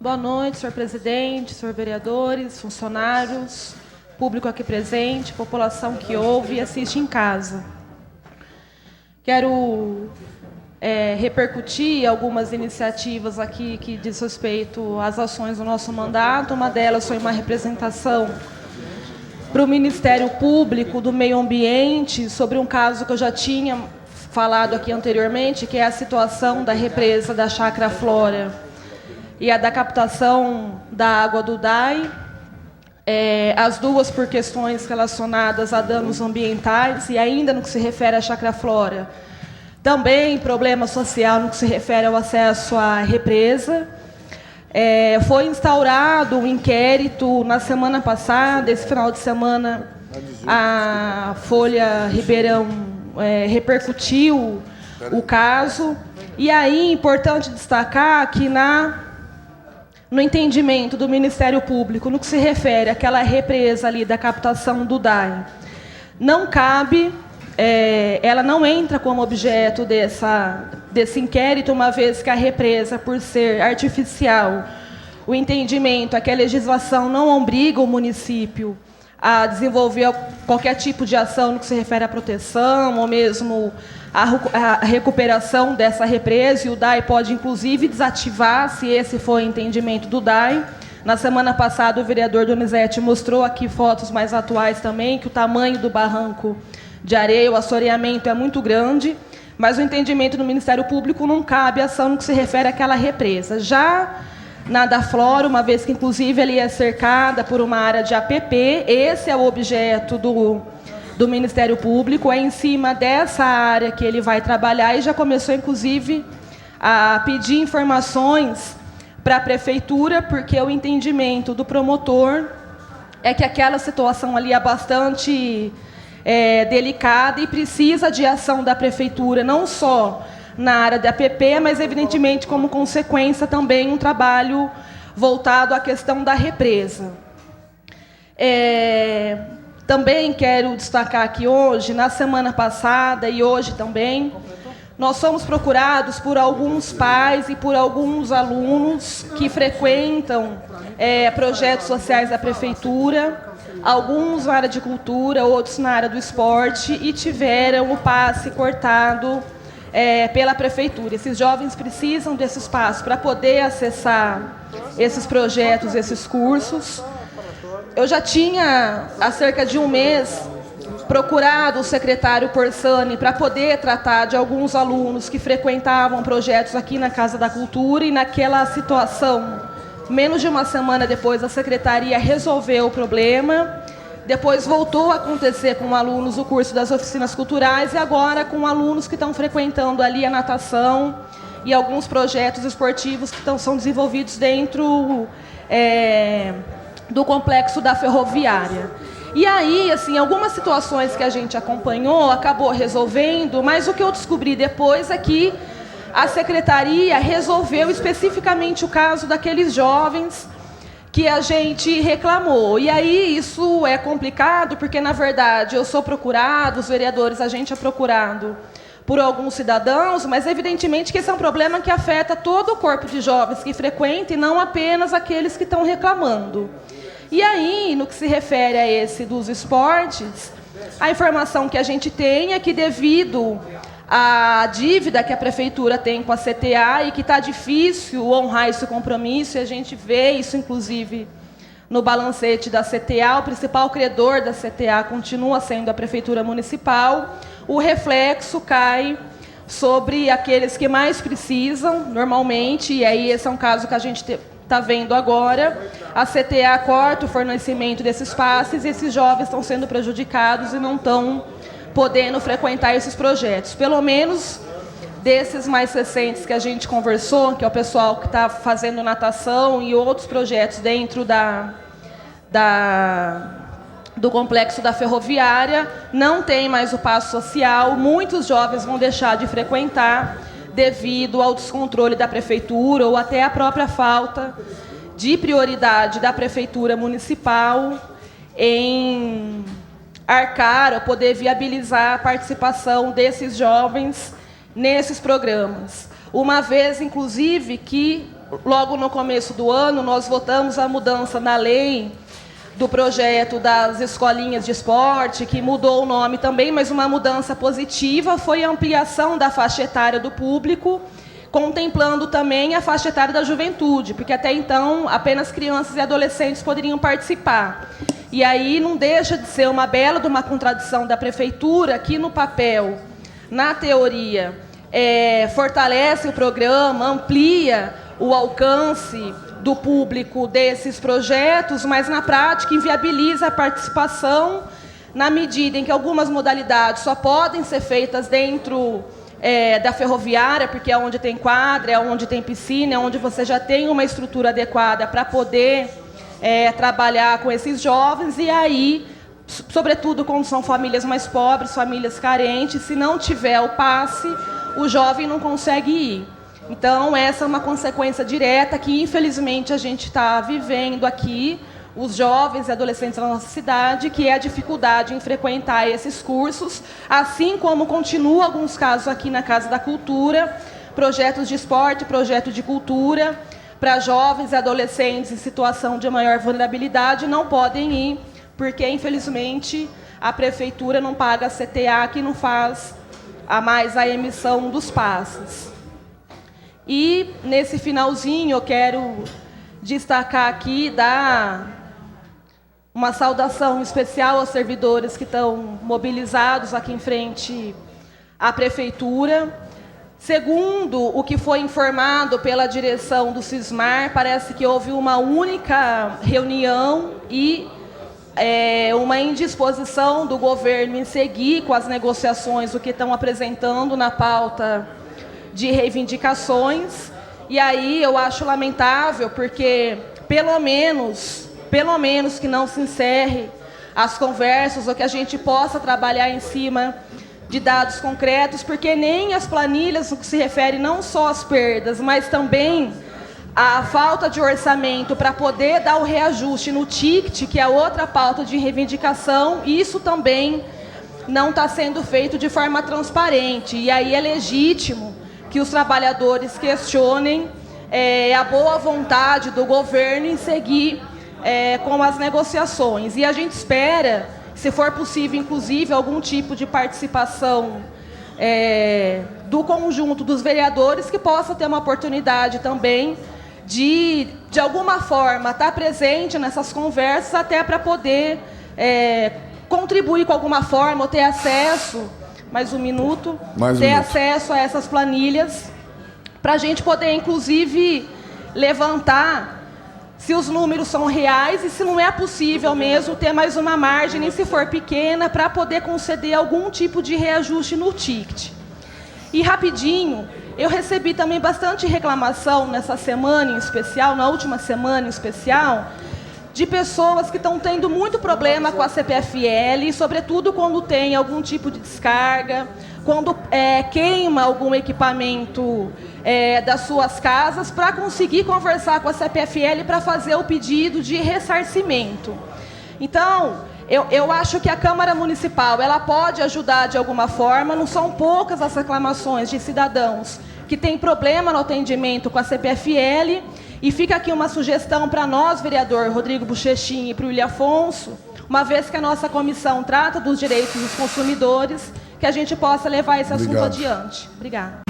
Boa noite, senhor presidente, senhor vereadores, funcionários, público aqui presente, população que ouve e assiste em casa. Quero repercutir algumas iniciativas aqui que diz respeito às ações do nosso mandato. Uma delas foi uma representação para o Ministério Público do Meio Ambiente sobre um caso que eu já tinha falado aqui anteriormente, que é a situação da represa da Chácara Flora e a da captação da água do DAI, as duas por questões relacionadas a danos ambientais, e ainda no que se refere à Chácara Flora, também problema social no que se refere ao acesso à represa. Foi instaurado um inquérito na semana passada, esse final de semana, a Folha Ribeirão repercutiu o caso. E aí, importante destacar que no entendimento do Ministério Público, no que se refere àquela represa ali da captação do DAI, não cabe, ela não entra como objeto desse inquérito, uma vez que a represa, por ser artificial, o entendimento é que a legislação não obriga o município a desenvolver qualquer tipo de ação no que se refere à proteção, ou mesmo a recuperação dessa represa, e o DAI pode, inclusive, desativar, se esse for o entendimento do DAI. Na semana passada, o vereador Donizete mostrou aqui fotos mais atuais também, que o tamanho do barranco de areia, o assoreamento é muito grande, mas o entendimento do Ministério Público não cabe ação no que se refere àquela represa. Já na da Flora, uma vez que, inclusive, ele é cercada por uma área de APP, esse é o objeto do Ministério Público, é em cima dessa área que ele vai trabalhar, e já começou, inclusive, a pedir informações para a Prefeitura, porque o entendimento do promotor é que aquela situação ali é bastante delicada e precisa de ação da Prefeitura, não só na área da APP, mas, evidentemente, como consequência também um trabalho voltado à questão da represa. Também quero destacar aqui hoje, na semana passada e hoje também, nós somos procurados por alguns pais e por alguns alunos que frequentam projetos sociais da Prefeitura, alguns na área de cultura, outros na área do esporte, e tiveram o passe cortado pela Prefeitura. Esses jovens precisam desse espaço para poder acessar esses projetos, esses cursos. Eu já tinha, há cerca de um mês, procurado o secretário Porsani para poder tratar de alguns alunos que frequentavam projetos aqui na Casa da Cultura, e naquela situação, menos de uma semana depois, a secretaria resolveu o problema. Depois voltou a acontecer com alunos o curso das oficinas culturais, e agora com alunos que estão frequentando ali a natação e alguns projetos esportivos que são desenvolvidos dentro do complexo da ferroviária. E aí, assim, algumas situações que a gente acompanhou, acabou resolvendo, mas o que eu descobri depois é que a secretaria resolveu especificamente o caso daqueles jovens que a gente reclamou. E aí isso é complicado, porque, na verdade, eu sou procurado, os vereadores, a gente é procurado por alguns cidadãos, mas, evidentemente, que esse é um problema que afeta todo o corpo de jovens que frequenta, e não apenas aqueles que estão reclamando. E aí, no que se refere a esse dos esportes, a informação que a gente tem é que, devido à dívida que a Prefeitura tem com a CTA, e que está difícil honrar esse compromisso, e a gente vê isso, inclusive, no balancete da CTA, o principal credor da CTA continua sendo a Prefeitura Municipal, o reflexo cai sobre aqueles que mais precisam, normalmente, e aí esse é um caso que a gente está vendo agora. A CTA corta o fornecimento desses passes, e esses jovens estão sendo prejudicados e não estão podendo frequentar esses projetos. Pelo menos desses mais recentes que a gente conversou, que é o pessoal que está fazendo natação e outros projetos dentro do complexo da ferroviária, não tem mais o passo social. Muitos jovens vão deixar de frequentar devido ao descontrole da Prefeitura, ou até a própria falta de prioridade da Prefeitura Municipal em arcar ou poder viabilizar a participação desses jovens nesses programas. Uma vez, inclusive, que logo no começo do ano, nós votamos a mudança na lei do projeto das escolinhas de esporte, que mudou o nome também, mas uma mudança positiva foi a ampliação da faixa etária do público, contemplando também a faixa etária da juventude, porque até então apenas crianças e adolescentes poderiam participar. E aí não deixa de ser uma bela de uma contradição da prefeitura, que no papel, na teoria, fortalece o programa, amplia o alcance do público desses projetos, mas na prática inviabiliza a participação na medida em que algumas modalidades só podem ser feitas dentro da ferroviária, porque é onde tem quadra, é onde tem piscina, é onde você já tem uma estrutura adequada para poder trabalhar com esses jovens, e aí, sobretudo quando são famílias mais pobres, famílias carentes, se não tiver o passe, o jovem não consegue ir. Então, essa é uma consequência direta que, infelizmente, a gente está vivendo aqui, os jovens e adolescentes da nossa cidade, que é a dificuldade em frequentar esses cursos, assim como continua alguns casos aqui na Casa da Cultura, projetos de esporte, projeto de cultura, para jovens e adolescentes em situação de maior vulnerabilidade, não podem ir, porque, infelizmente, a prefeitura não paga a CTA, que não faz a emissão dos passes. E, nesse finalzinho, eu quero destacar aqui, dar uma saudação especial aos servidores que estão mobilizados aqui em frente à prefeitura. Segundo o que foi informado pela direção do Sismar, parece que houve uma única reunião e uma indisposição do governo em seguir com as negociações o que estão apresentando na pauta de reivindicações. E aí eu acho lamentável, porque pelo menos que não se encerre as conversas, ou que a gente possa trabalhar em cima de dados concretos, porque nem as planilhas, no que se refere não só às perdas, mas também à falta de orçamento para poder dar o reajuste no ticket, que é outra pauta de reivindicação, isso também não está sendo feito de forma transparente. E aí é legítimo que os trabalhadores questionem a boa vontade do governo em seguir com as negociações. E a gente espera, se for possível, inclusive, algum tipo de participação do conjunto dos vereadores, que possa ter uma oportunidade também de alguma forma, estar presente nessas conversas, até para poder contribuir com alguma forma, ou ter acesso, acesso a essas planilhas, para a gente poder, inclusive, levantar se os números são reais e se não é possível mesmo ter mais uma margem, nem se for pequena, para poder conceder algum tipo de reajuste no ticket. E rapidinho, eu recebi também bastante reclamação nessa semana em especial, na última semana em especial, de pessoas que estão tendo muito problema com a CPFL, sobretudo quando tem algum tipo de descarga, quando queima algum equipamento das suas casas, para conseguir conversar com a CPFL para fazer o pedido de ressarcimento. Então, eu acho que a Câmara Municipal ela pode ajudar de alguma forma. Não são poucas as reclamações de cidadãos que têm problema no atendimento com a CPFL. E fica aqui uma sugestão para nós, vereador Rodrigo Bochechin, e para o William Afonso, uma vez que a nossa comissão trata dos direitos dos consumidores, que a gente possa levar esse assunto adiante. Obrigada.